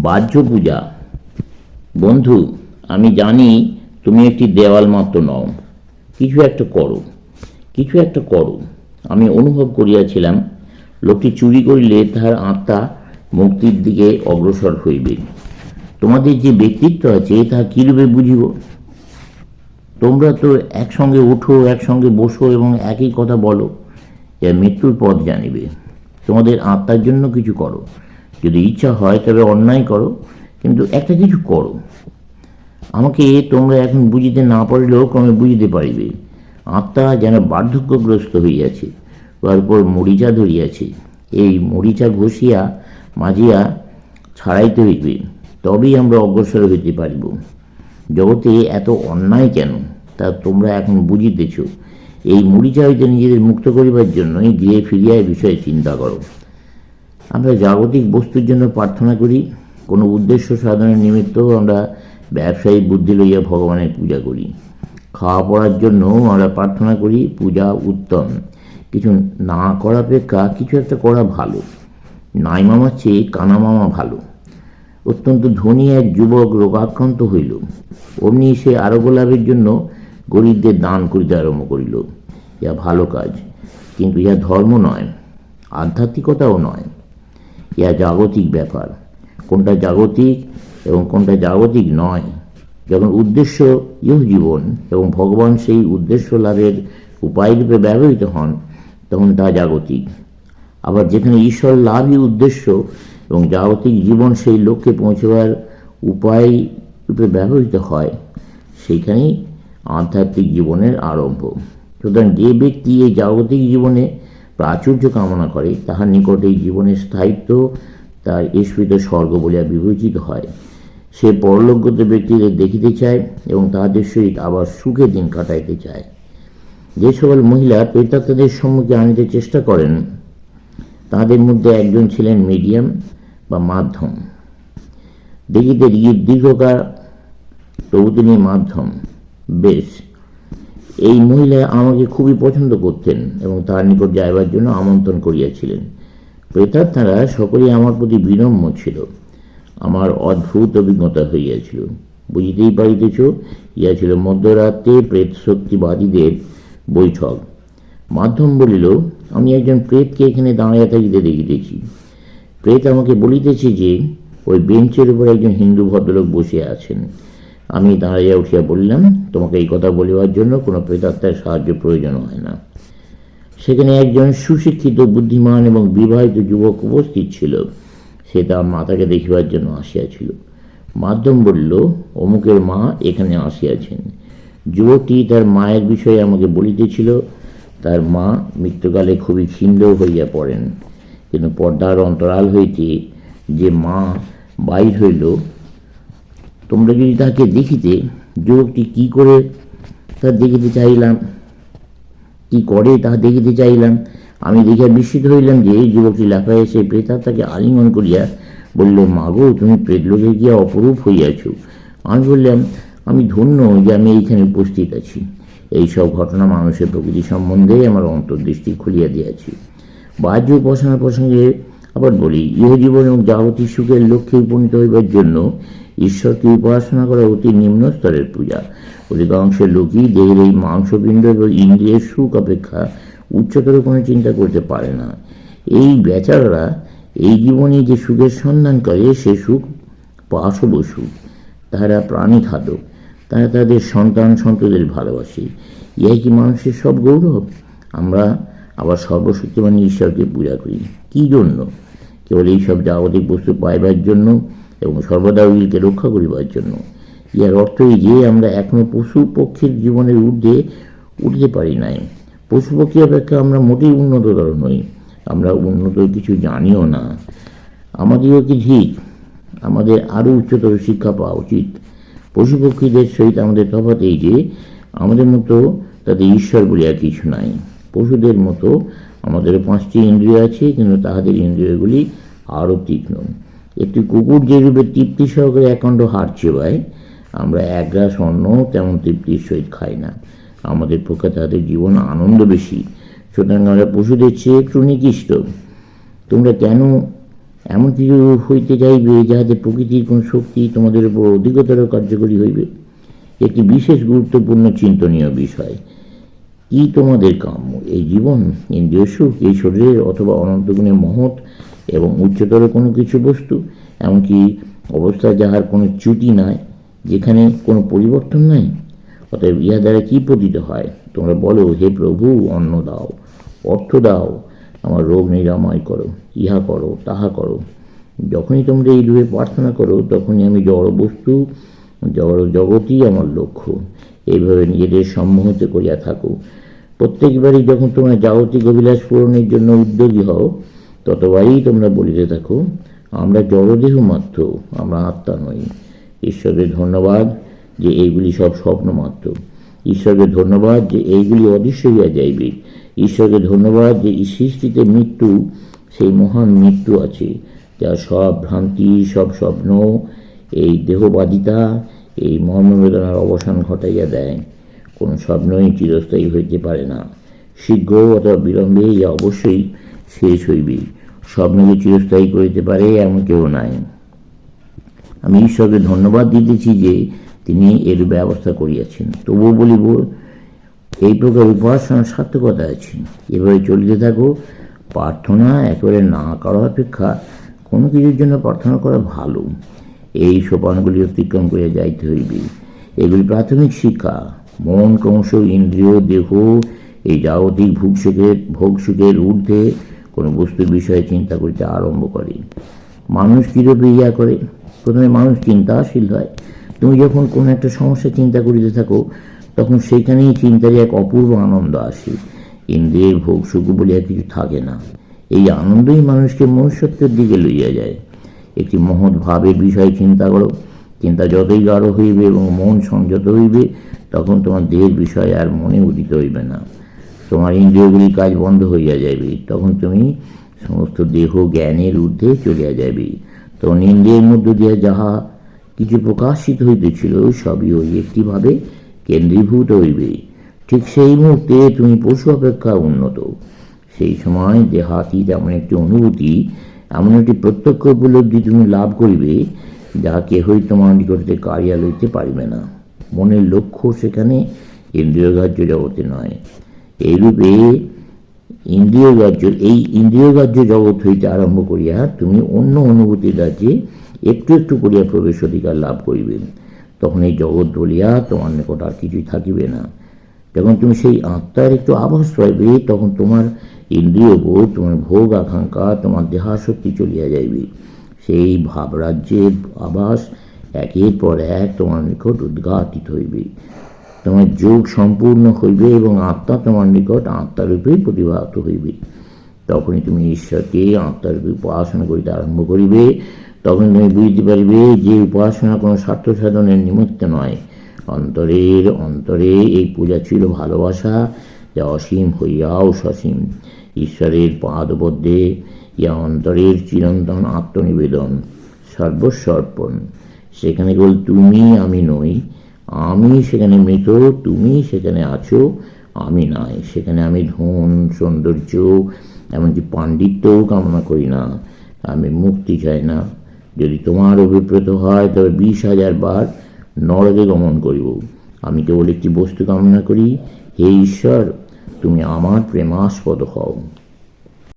বাহ্য পূজা। বন্ধু, আমি জানি তুমি একটি দেওয়াল মাত্র নও, কিছু একটা করো, কিছু একটা করো। আমি অনুভব করিয়াছিলাম লোকটি চুরি করিলে তাহার আত্মা মুক্তির দিকে অগ্রসর হইবে। তোমাদের যে ব্যক্তিত্ব আছে তাহা কিরূপে বুঝিব? তোমরা তো একসঙ্গে উঠো, একসঙ্গে বসো এবং একই কথা বলো, এ মৃত্যুর পথ জানিবে। তোমাদের আত্মার জন্য কিছু করো, যদি ইচ্ছা হয় তবে অন্যায় করো, কিন্তু একটা কিছু করো। আমাকে তোমরা এখন বুঝিতে না পারিলেও ক্রমে বুঝিতে পারিবে। আত্মা যেন বার্ধক্যগ্রস্ত হইয়াছে, তার উপর মরিচা ধরিয়াছে। এই মরিচা ঘষিয়া মাজিয়া ছাড়াইতে হইবে, তবেই আমরা অগ্রসর হইতে পারিব। জগতে এত অন্যায় কেন, তা তোমরা এখন বুঝিতেছ। এই মরিচা হইতে নিজেদের মুক্ত করিবার জন্যই গৃহে ফিরিয়া এই বিষয়ে চিন্তা করো। আমরা জাগতিক বস্তুর জন্য প্রার্থনা করি, কোনো উদ্দেশ্য সাধনের নিমিত্তও আমরা ব্যবসায়ী বুদ্ধি লইয়া ভগবানের পূজা করি। খাওয়া পড়ার জন্য আমরা প্রার্থনা করি, পূজা উত্তম। কিছু না করা অপেক্ষা কিছু একটা করা ভালো। নাই মামার চেয়ে কানা মামা ভালো। অত্যন্ত ধনী এক যুবক রোগাক্রান্ত হইল, অমনি সে আরোগ্য লাভের জন্য গরিবদের দান করিতে আরম্ভ করিল। ইহা ভালো কাজ, কিন্তু ইহা ধর্ম নয়, আধ্যাত্মিকতাও নয়। ইহা জাগতিক ব্যাপার। কোনটা জাগতিক এবং কোনটা জাগতিক নয়, যখন উদ্দেশ্য ইহ জীবন এবং ভগবান সেই উদ্দেশ্য লাভের উপায় রূপে ব্যবহৃত হন, তখন তা জাগতিক। আবার যেখানে ঈশ্বর লাভই উদ্দেশ্য এবং জাগতিক জীবন সেই লক্ষ্যে পৌঁছবার উপায় রূপে ব্যবহৃত হয়, সেইখানেই আধ্যাত্মিক জীবনের আরম্ভ। সুতরাং যে ব্যক্তি এই জাগতিক জীবনে প্রাচুর্য কামনা করে, তাহার নিকটে এই জীবনের স্থায়িত্ব তার স্ফীত স্বর্গ বলিয়া বিবেচিত হয়। সে পরলোকগত ব্যক্তিদের দেখিতে চায় এবং তাহাদের সহিত আবার সুখে দিন কাটাইতে চায়। যে সকল মহিলা প্রেতাত্মাদের সম্মুখে আনিতে চেষ্টা করেন, তাদের মধ্যে একজন ছিলেন মিডিয়াম বা মাধ্যম। দেখিতে দীর্ঘকার, তবু তিনি মাধ্যম। বেশ, এই মহিলা আমাকে খুবই পছন্দ করতেন এবং তার নিকট যাইবার জন্য আমন্ত্রণ করিয়াছিলেন। প্রেতাত্মারা সকলেই আমার প্রতি বিনম্র ছিল। আমার অদ্ভুত অভিজ্ঞতা হইয়াছিল। বুঝিতেই পারিতেছ, ইহা ছিল মধ্যরাত্রে প্রেত শক্তিবাদীদের বৈঠক। মাধ্যম বলিল, আমি একজন প্রেতকে এখানে দাঁড়াইয়া থাকিতে দেখিতেছি। প্রেত আমাকে বলিতেছে যে ওই বেঞ্চের উপর একজন হিন্দু ভদ্রলোক বসে আছেন। আমি দাঁড়াইয়া উঠিয়া বললাম, তোমাকে এই কথা বলিবার জন্য কোনো প্রেতাত্মার সাহায্য প্রয়োজন হয় না। সেখানে একজন সুশিক্ষিত, বুদ্ধিমান এবং বিবাহিত যুবক উপস্থিত ছিল। সে তার মাতাকে দেখিবার জন্য আসিয়াছিল। মাধ্যম বলল, অমুকের মা এখানে আসিয়াছেন। যুবকটি তার মায়ের বিষয়ে আমাকে বলিতেছিল। তার মা মৃত্যুকালে খুবই ক্ষীণ হইয়া পড়েন, কিন্তু পর্দার অন্তরাল হইতে যে মা বাহির হইল, তোমরা যদি তাকে দেখিতে, যুবকটি কি করে তা দেখিতে চাইলাম, কি করে তাহা দেখিতে চাইলাম। আমি দেখিয়া বিস্মিত হইলাম যে যুবকটি লাফাইয়া এসে প্রেতাত্মাকে আলিঙ্গন করিয়া বলল, মাগো, তুমি প্রেতলোকে গিয়া অপরূপ হইয়াছ। আমি বললাম, আমি ধন্য যে আমি এইখানে উপস্থিত আছি। এইসব ঘটনা মানুষের প্রকৃতি সম্বন্ধে আমার অন্তর্দৃষ্টি খুলিয়া দিয়াছি। বাহ্য উপাসনার প্রসঙ্গে আবার বলি, ইহজীবন এবং জাগতিক সুখের লক্ষ্যে উপনীত হইবার জন্য ঈশ্বরকে উপাসনা করা অতি নিম্ন স্তরের পূজা। অধিকাংশ লোকই দেহের এই মাংসপিণ্ড এবং ইন্দ্রিয়ের সুখ অপেক্ষা উচ্চতর কোনো চিন্তা করতে পারে না। এই বেচারারা এই জীবনে যে সুখের সন্ধান করে, সে সুখ পাশব সুখ। তাহারা প্রাণী খাদক, তারা তাদের সন্তান সন্ততিদের ভালোবাসে। ইহাই কি মানুষের সব গৌরব? আমরা আবার সর্বশক্তিমান ঈশ্বরকে পূজা করি। কি জন্য? কেবল এইসব জাগতিক বস্তু পাইবার জন্য এবং সর্বদা উইলকে রক্ষা করিবার জন্য। ইহার অর্থ এই যে আমরা এখনো পশু পক্ষীর জীবনের ঊর্ধ্বে উঠতে পারি নাই। পশু পক্ষী অপেক্ষা আমরা মোটেই উন্নততর নই। আমরা উন্নত কিছু জানিও না। আমাদেরও কি ঠিক? আমাদের আরও উচ্চতর শিক্ষা পাওয়া উচিত। পশু পক্ষীদের সহিত আমাদের তফাৎ এই যে আমাদের মতো তাদের ঈশ্বর বলিয়া কিছু নাই। পশুদের মতো আমাদের 5টি ইন্দ্রিয় আছে, কিন্তু তাহাদের ইন্দ্রিয়গুলি আরও তীক্ষ্ণ। একটি কুকুর যে রূপে তৃপ্তি সহকারে একখণ্ড হাড় চেবায়, আমরা এক গ্রাস অন্ন তেমন তৃপ্তির সহিত খাই না। আমাদের পক্ষে তাদের জীবন আনন্দ বেশি। সুতরাং আমরা পশুদের চেয়ে একটু নিকৃষ্ট। তোমরা কেন এমন কিছু হইতে চাইবে যাহাতে প্রকৃতির কোন শক্তি তোমাদের উপর অধিকতর কার্যকরী হইবে। একটি বিশেষ গুরুত্বপূর্ণ চিন্তনীয় বিষয়, কি তোমাদের কাম্য? এই জীবন, ইন্দ্রিয় সুখ, এই শরীরের, অথবা অনন্তগুণে মহৎ এবং উচ্চতর কোনো কিছু বস্তু, এমনকি অবস্থা যাহার কোনো চ্যুতি নাই, যেখানে কোনো পরিবর্তন নাই? অতএব ইহা দ্বারা কি পতিত হয়? তোমরা বলো, হে প্রভু, অন্ন দাও, অর্থ দাও, আমার রোগ নিরাময় করো, ইহা করো, তাহা করো। যখনই তোমরা এই রূপে প্রার্থনা করো, তখনই আমি জড় বস্তু, জগৎই আমার লক্ষ্য, এইভাবে নিজেদের সম্মোহিত করিয়া থাকো। প্রত্যেকবারই যখন তোমরা জাগতিক অভিলাষ পূরণের জন্য উদ্যোগী হও, ততবারই তোমরা বলিতে থাকো, আমরা জড়দেহ মাত্র, আমরা আত্মা নই। ঈশ্বরের ধন্যবাদ যে এইগুলি সব স্বপ্ন মাত্র। ঈশ্বরকে ধন্যবাদ যে এইগুলি অদৃশ্য হইয়া যাইবে। ঈশ্বরকে ধন্যবাদ যে সৃষ্টিতে মৃত্যু, সেই মহান মৃত্যু আছে, যা সব ভ্রান্তি, সব স্বপ্ন, এই দেহবাদিতা, এই মর্মবেদনার অবসান ঘটাইয়া দেয়। কোনো স্বপ্নই চিরস্থায়ী হইতে পারে না। শীঘ্র অথবা বিলম্বে ইহা অবশ্যই শেষ হইবে। স্বপ্নকে চিরস্থায়ী করিতে পারে এমন কেউ নাই। আমি ঈশ্বরকে ধন্যবাদ দিতেছি যে তিনি এর ব্যবস্থা করিয়াছেন। তবুও বলিব, এই প্রকার উপাসনার সার্থকতা আছে। এভাবে চলিতে থাকো। প্রার্থনা একেবারে না করা অপেক্ষা কোনো কিছুর জন্য প্রার্থনা করা ভালো। এই সোপানগুলি অতিক্রম করিয়া যাইতে হইবে। এগুলি প্রাথমিক শিক্ষা। মন ক্রমশ ইন্দ্রিয়, দেহ, এই জাগতিক ভোগসুখের ঊর্ধ্বে কোনো বস্তুর বিষয়ে চিন্তা করিতে আরম্ভ করে। মানুষ কীরূপে ইহা করে? প্রথমে মানুষ চিন্তাশীল হয়। তুমি যখন কোনো একটা সমস্যা চিন্তা করিতে থাকো, তখন সেইখানেই চিন্তার এক অপূর্ব আনন্দ আসে। ইন্দ্রিয়ের ভোগ সুখ বলিয়া কিছু থাকে না। এই আনন্দই মানুষকে মনুষ্যত্বের দিকে লইয়া যায়। একটি মহৎ ভাবের বিষয়ে চিন্তা করো। চিন্তা যতই গাঢ় হইবে এবং মন সংযত হইবে, তখন তোমার দেহের বিষয়ে আর মনে উদিত হইবে না। তোমার ইন্দ্রিয়গুলির কাজ বন্ধ হইয়া যাইবে। তখন তুমি সমস্ত দেহ জ্ঞানের ঊর্ধ্বে চলিয়া যাইবে। তখন ইন্দ্রিয়ের মধ্য দিয়া যাহা কিছু প্রকাশিত হইতেছিল, সবই ওই একটিভাবে কেন্দ্রীভূত হইবে। ঠিক সেই মুহূর্তে তুমি পশু অপেক্ষা উন্নত। সেই সময় দেহাতীত এমন একটি অনুভূতি, এমন একটি প্রত্যক্ষ উপলব্ধি তুমি লাভ করিবে, যা কেহই তোমার নিকটে কাড়িয়া লইতে পারিবে না। মনের লক্ষ্য সেখানে ইন্দ্রিয়গ্রাহ্য জগতে নয়। এইরূপে ইন্দ্রিয়গ্রাহ্য জগৎ হইতে আরম্ভ করিয়া তুমি অন্য অনুভূতির রাজ্যে একটু একটু করিয়া প্রবেশ অধিকার লাভ করিবে। তখন এই জগৎ বলিয়া তোমার নিকট আর কিছুই থাকিবে না। যখন তুমি সেই আত্মার একটু আভাস পাইবে, তখন তোমার ইন্দ্রিয় বোধ, তোমার ভোগ আকাঙ্ক্ষা, তোমার দেহাশক্তি চলিয়া যাইবে। সেই ভাবরাজ্যের আভাস একের পর এক তোমার নিকট উদ্ঘাটিত হইবে। তোমার যোগ সম্পূর্ণ হইবে এবং আত্মা তোমার নিকট আত্মারূপেই প্রতিভাত হইবে। তখনই তুমি ঈশ্বরকে আত্মারূপে উপাসনা করিতে আরম্ভ করিবে। তখন তুমি বুঝতে পারিবে যে উপাসনা কোনো স্বার্থ সাধনের নিমিত্ত নয়। অন্তরে এই পূজা ছিল ভালোবাসা, যা অসীম হইয়াও সসীম। ঈশ্বরের পাদপদ্মে ইয়া অন্তরের চিরন্তন আত্মনিবেদন, সর্বস্ব অর্পণ। সেখানে কেবল তুমি, আমি নই। আমি সেখানে মৃত, তুমি সেখানে আছো, আমি নাই। সেখানে আমি ধন, সৌন্দর্য, এমনকি পাণ্ডিত্যও কামনা করি না। আমি মুক্তি চাই না। যদি তোমার অভিপ্রেত হয়, তবে 20,000 বার নরকে গমন করিব। আমি কেবল একটি বস্তু কামনা করি, হে ঈশ্বর, তুমি আমার প্রেমাস্পদ হও।